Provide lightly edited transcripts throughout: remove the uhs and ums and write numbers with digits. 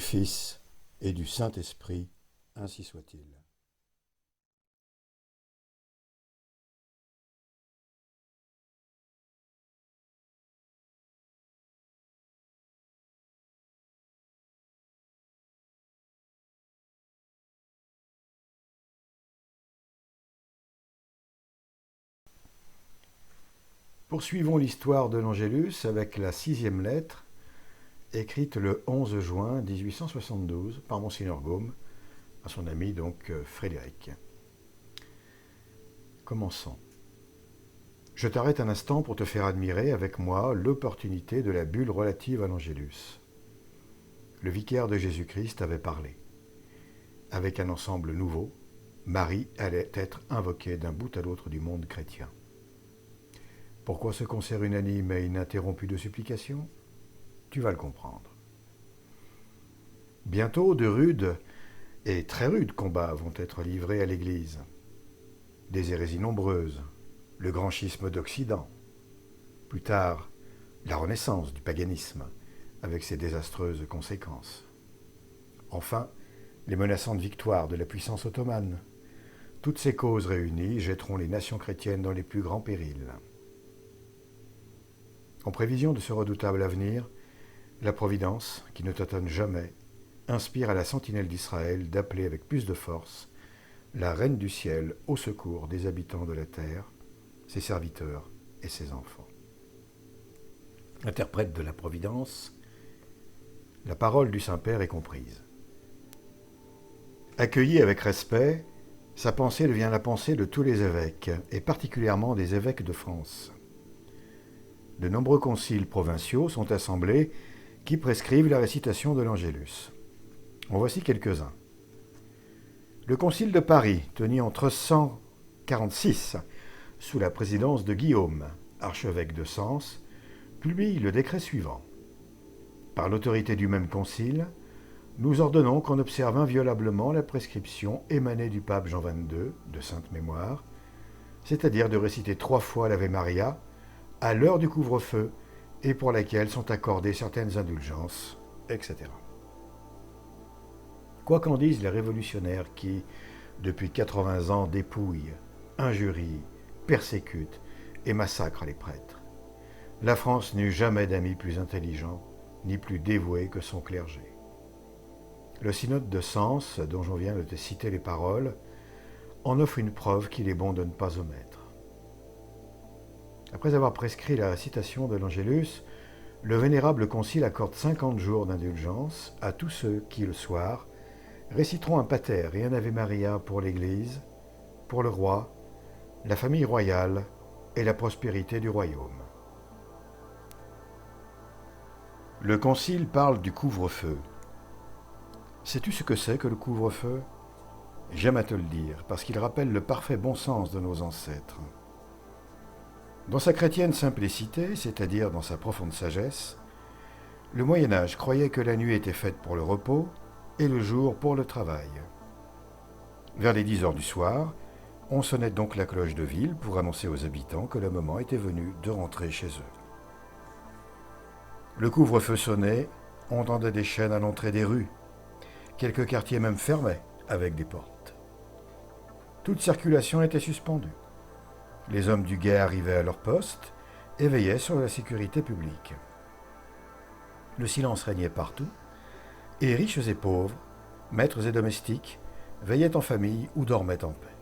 Fils et du Saint-Esprit, ainsi soit-il. Poursuivons l'histoire de l'Angélus avec la 6e lettre, écrite le 11 juin 1872 par Monseigneur Gaume, à son ami donc Frédéric. Commençons. Je t'arrête un instant pour te faire admirer avec moi l'opportunité de la bulle relative à l'Angélus. Le vicaire de Jésus-Christ avait parlé. Avec un ensemble nouveau, Marie allait être invoquée d'un bout à l'autre du monde chrétien. Pourquoi ce concert unanime et ininterrompu de supplications ? Tu vas le comprendre. Bientôt, de rudes et très rudes combats vont être livrés à l'Église. Des hérésies nombreuses, le grand schisme d'Occident. Plus tard, la renaissance du paganisme, avec ses désastreuses conséquences. Enfin, les menaçantes victoires de la puissance ottomane. Toutes ces causes réunies jetteront les nations chrétiennes dans les plus grands périls. En prévision de ce redoutable avenir, la Providence, qui ne tâtonne jamais, inspire à la sentinelle d'Israël d'appeler avec plus de force la Reine du ciel au secours des habitants de la terre, ses serviteurs et ses enfants. Interprète de la Providence, la parole du Saint-Père est comprise. Accueillie avec respect, sa pensée devient la pensée de tous les évêques, et particulièrement des évêques de France. De nombreux conciles provinciaux sont assemblés qui prescrivent la récitation de l'Angélus. En voici quelques-uns. Le concile de Paris, tenu en 1346, sous la présidence de Guillaume, archevêque de Sens, publie le décret suivant. Par l'autorité du même concile, nous ordonnons qu'on observe inviolablement la prescription émanée du pape Jean XXII, de sainte mémoire, c'est-à-dire de réciter 3 fois l'Ave Maria, à l'heure du couvre-feu, et pour laquelle sont accordées certaines indulgences, etc. Quoi qu'en disent les révolutionnaires qui, depuis 80 ans, dépouillent, injurient, persécutent et massacrent les prêtres, la France n'eut jamais d'amis plus intelligents ni plus dévoués que son clergé. Le synode de Sens, dont je viens de te citer les paroles, en offre une preuve qu'il est bon de ne pas omettre. Après avoir prescrit la récitation de l'Angélus, le vénérable concile accorde 50 jours d'indulgence à tous ceux qui, le soir, réciteront un pater et un Ave Maria pour l'Église, pour le roi, la famille royale et la prospérité du royaume. Le concile parle du couvre-feu. Sais-tu ce que c'est que le couvre-feu ? J'aime à te le dire, parce qu'il rappelle le parfait bon sens de nos ancêtres. Dans sa chrétienne simplicité, c'est-à-dire dans sa profonde sagesse, le Moyen-Âge croyait que la nuit était faite pour le repos et le jour pour le travail. Vers les 10 heures du soir, on sonnait donc la cloche de ville pour annoncer aux habitants que le moment était venu de rentrer chez eux. Le couvre-feu sonnait, on tendait des chaînes à l'entrée des rues. Quelques quartiers même fermaient avec des portes. Toute circulation était suspendue. Les hommes du guet arrivaient à leur poste et veillaient sur la sécurité publique. Le silence régnait partout, et riches et pauvres, maîtres et domestiques, veillaient en famille ou dormaient en paix.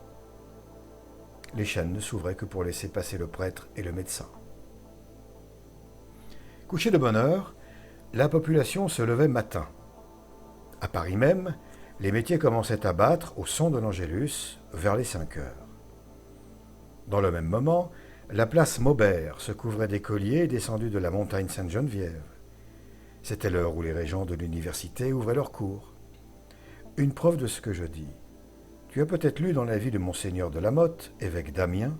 Les chaînes ne s'ouvraient que pour laisser passer le prêtre et le médecin. Couchée de bonne heure, la population se levait matin. À Paris même, les métiers commençaient à battre au son de l'Angélus vers les 5 heures. Dans le même moment, la place Maubert se couvrait d'écoliers descendus de la montagne Sainte-Geneviève. C'était l'heure où les régents de l'université ouvraient leurs cours. Une preuve de ce que je dis. Tu as peut-être lu dans la vie de Monseigneur de la Motte, évêque d'Amiens,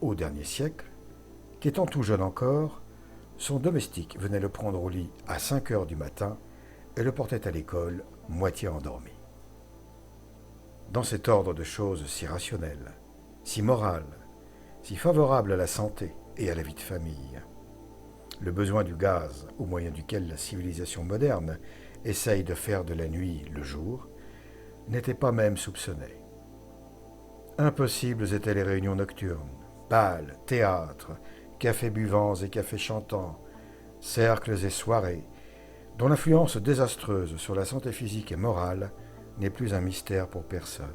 au dernier siècle, qu'étant tout jeune encore, son domestique venait le prendre au lit à 5 heures du matin et le portait à l'école, moitié endormi. Dans cet ordre de choses si rationnel, si moral, si favorable à la santé et à la vie de famille, le besoin du gaz, au moyen duquel la civilisation moderne essaye de faire de la nuit le jour, n'était pas même soupçonné. Impossibles étaient les réunions nocturnes, bals, théâtres, cafés buvants et cafés chantants, cercles et soirées, dont l'influence désastreuse sur la santé physique et morale n'est plus un mystère pour personne.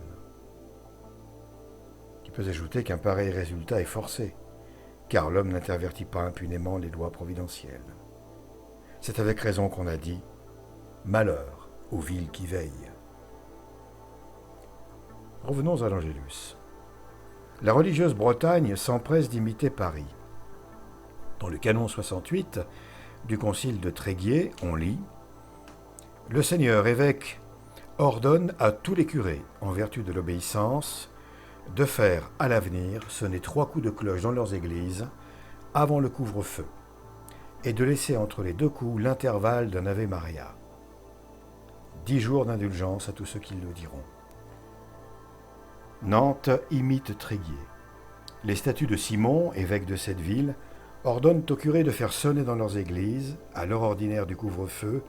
Tu peux ajouter qu'un pareil résultat est forcé, car l'homme n'intervertit pas impunément les lois providentielles. C'est avec raison qu'on a dit « Malheur aux villes qui veillent ». Revenons à l'Angélus. La religieuse Bretagne s'empresse d'imiter Paris. Dans le canon 68 du concile de Tréguier, on lit « Le Seigneur évêque ordonne à tous les curés, en vertu de l'obéissance, de faire à l'avenir sonner 3 coups de cloche dans leurs églises avant le couvre-feu et de laisser entre les 2 coups l'intervalle d'un Ave Maria. 10 jours d'indulgence à tous ceux qui le diront. » Nantes imite Tréguier. Les statuts de Simon, évêque de cette ville, ordonnent aux curés de faire sonner dans leurs églises, à l'heure ordinaire du couvre-feu,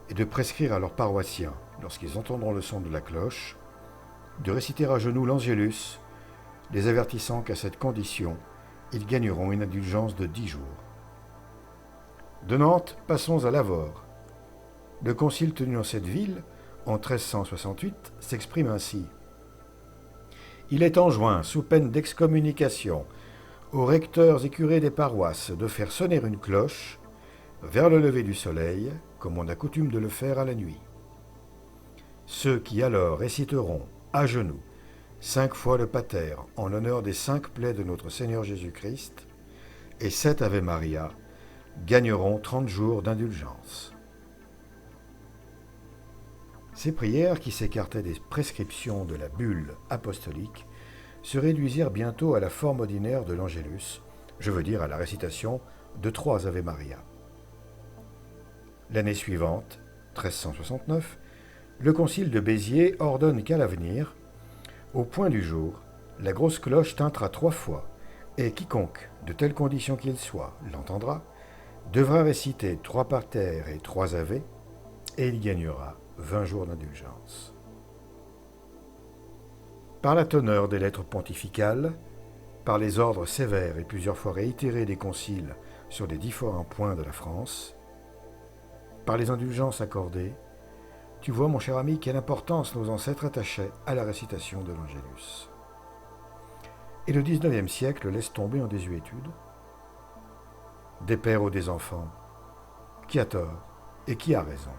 et de prescrire à leurs paroissiens, lorsqu'ils entendront le son de la cloche, de réciter à genoux l'Angélus, les avertissant qu'à cette condition, ils gagneront une indulgence de 10 jours. De Nantes, passons à Lavaur. Le concile tenu dans cette ville, en 1368, s'exprime ainsi. Il est enjoint, sous peine d'excommunication, aux recteurs et curés des paroisses de faire sonner une cloche vers le lever du soleil, comme on a coutume de le faire à la nuit. Ceux qui alors réciteront, à genoux, 5 fois le pater en l'honneur des 5 plaies de notre Seigneur Jésus-Christ, et 7 Ave Maria, gagneront 30 jours d'indulgence. Ces prières, qui s'écartaient des prescriptions de la bulle apostolique, se réduisirent bientôt à la forme ordinaire de l'Angélus, je veux dire à la récitation de 3 Ave Maria. L'année suivante, 1369, le concile de Béziers ordonne qu'à l'avenir, au point du jour, la grosse cloche tintera 3 fois, et quiconque, de telle condition qu'il soit, l'entendra, devra réciter 3 pater et 3 Ave, et il gagnera 20 jours d'indulgence. Par la teneur des lettres pontificales, par les ordres sévères et plusieurs fois réitérés des conciles sur les différents points de la France, par les indulgences accordées, tu vois, mon cher ami, quelle importance nos ancêtres attachaient à la récitation de l'Angélus. Et le XIXe siècle laisse tomber en désuétude. Des pères ou des enfants, qui a tort et qui a raison?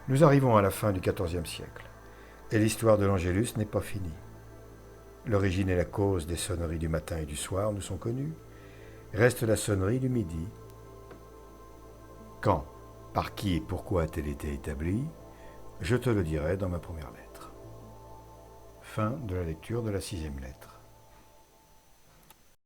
Nous arrivons à la fin du XIVe siècle, et l'histoire de l'Angélus n'est pas finie. L'origine et la cause des sonneries du matin et du soir nous sont connues. Reste la sonnerie du midi. Quand, par qui et pourquoi a-t-elle été établie? Je te le dirai dans ma première lettre. Fin de la lecture de la 6e lettre.